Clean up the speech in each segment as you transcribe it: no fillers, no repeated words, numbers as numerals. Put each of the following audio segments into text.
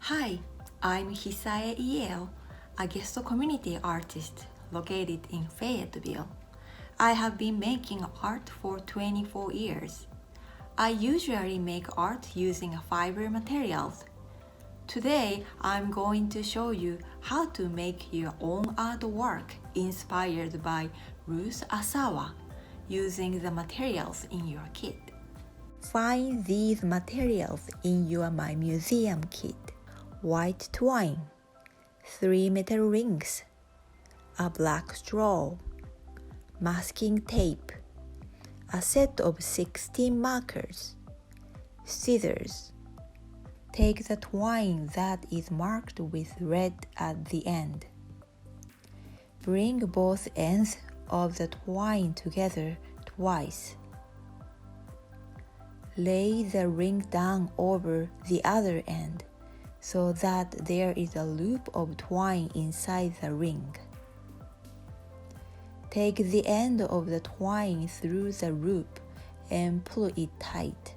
Hi, I'm Hisae Ieo, a guest community artist located in Fayetteville. I have been making art for 24 years. I usually make art using fiber materials. Today, I'm going to show you how to make your own artwork inspired by Ruth Asawa using the materials in your kit. Find these materials in your My Museum kit. White twine, 3 metal rings, a black straw, masking tape, a set of 16 markers, scissors. Take the twine that is marked with red at the end. Bring both ends of the twine together twice. Lay the ring down over the other end so that there is a loop of twine inside the ring. Take the end of the twine through the loop and pull it tight.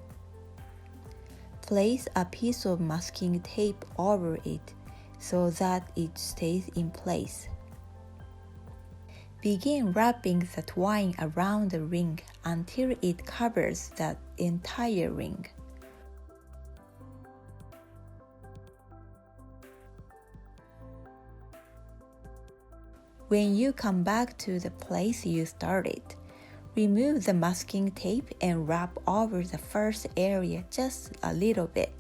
Place a piece of masking tape over it so that it stays in place. Begin wrapping the twine around the ring until it covers the entire ring. When you come back to the place you started, remove the masking tape and wrap over the first area just a little bit.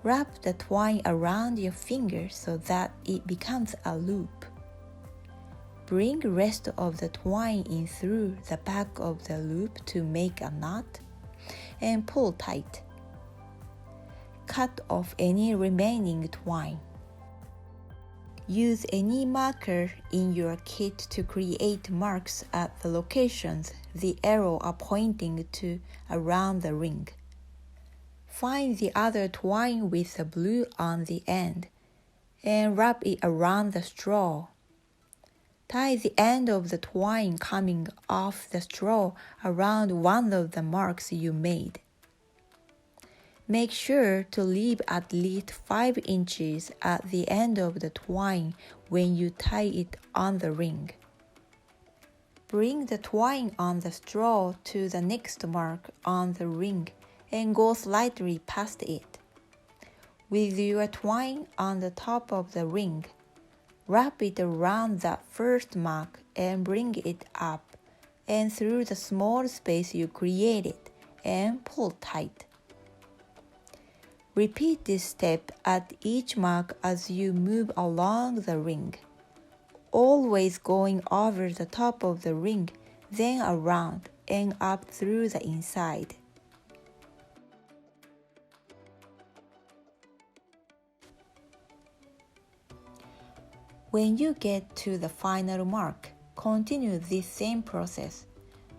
Wrap the twine around your finger so that it becomes a loop. Bring the rest of the twine in through the back of the loop to make a knot and pull tight. Cut off any remaining twine. Use any marker in your kit to create marks at the locations the arrows are pointing to around the ring. Find the other twine with the blue on the end and wrap it around the straw. Tie the end of the twine coming off the straw around one of the marks you made. Make sure to leave at least 5 inches at the end of the twine when you tie it on the ring. Bring the twine on the straw to the next mark on the ring and go slightly past it. With your twine on the top of the ring, wrap it around that first mark and bring it up and through the small space you created and pull tight. Repeat this step at each mark as you move along the ring, always going over the top of the ring, then around and up through the inside. When you get to the final mark, continue this same process,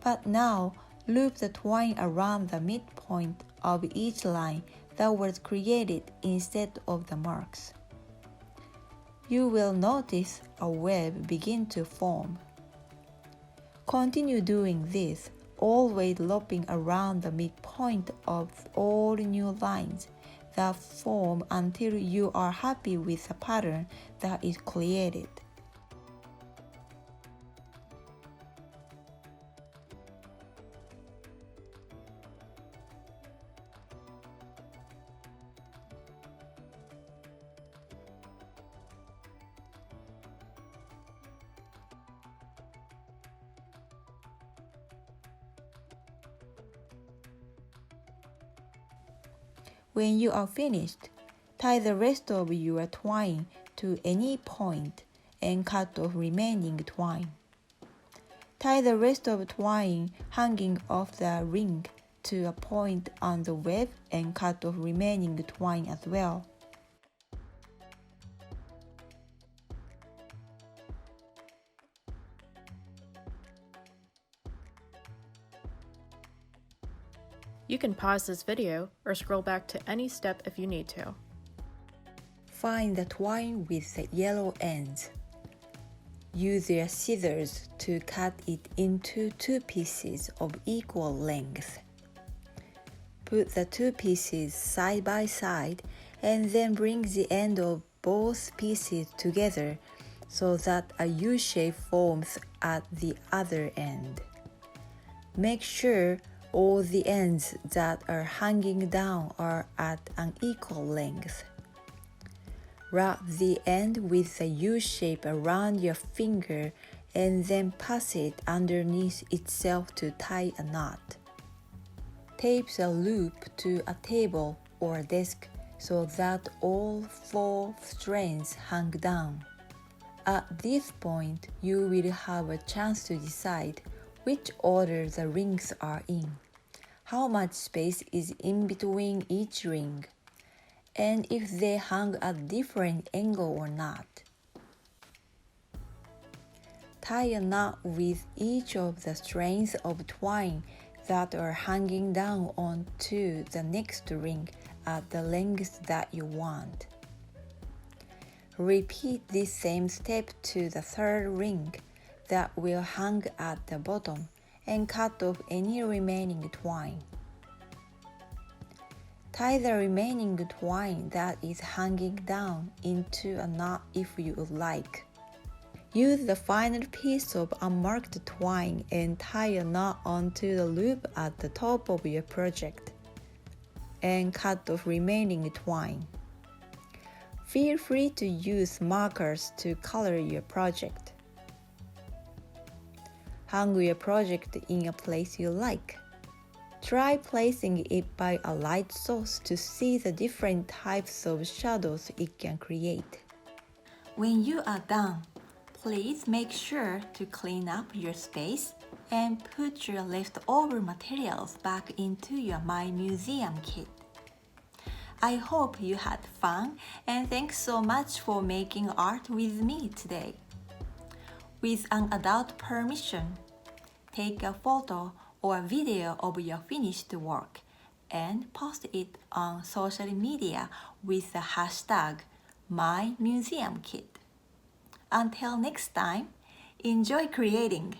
but now loop the twine around the midpoint of each line that was created instead of the marks. You will notice a web begin to form. Continue doing this, always looping around the midpoint of all new lines that form until you are happy with the pattern that is created. When you are finished, tie the rest of your twine to any point and cut off remaining twine. Tie the rest of twine hanging off the ring to a point on the web and cut off remaining twine as well. You can pause this video or scroll back to any step if you need to. Find the twine with the yellow ends. use your scissors to cut it into 2 pieces of equal length. Put the 2 pieces side by side and then bring the end of both pieces together so that a U shape forms at the other end. Make sure all the ends that are hanging down are at an equal length. Wrap the end with the U shape around your finger and then pass it underneath itself to tie a knot. Tape the loop to a table or desk so that all 4 strands hang down. At this point, you will have a chance to decide which order the rings are in, how much space is in between each ring, and if they hang at different angle or not. Tie a knot with each of the strands of twine that are hanging down onto the next ring at the length that you want. Repeat this same step to the third ring that will hang at the bottom and cut off any remaining twine. Tie the remaining twine that is hanging down into a knot if you would like. Use the final piece of unmarked twine and tie a knot onto the loop at the top of your project, and cut off remaining twine. Feel free to use markers to color your project. Hang your project in a place you like. Try placing it by a light source to see the different types of shadows it can create. When you are done, please make sure to clean up your space and put your leftover materials back into your My Museum kit. I hope you had fun and thanks so much for making art with me today. With an adult permission, take a photo or a video of your finished work and post it on social media with the hashtag MyMuseumKit. Until next time, enjoy creating!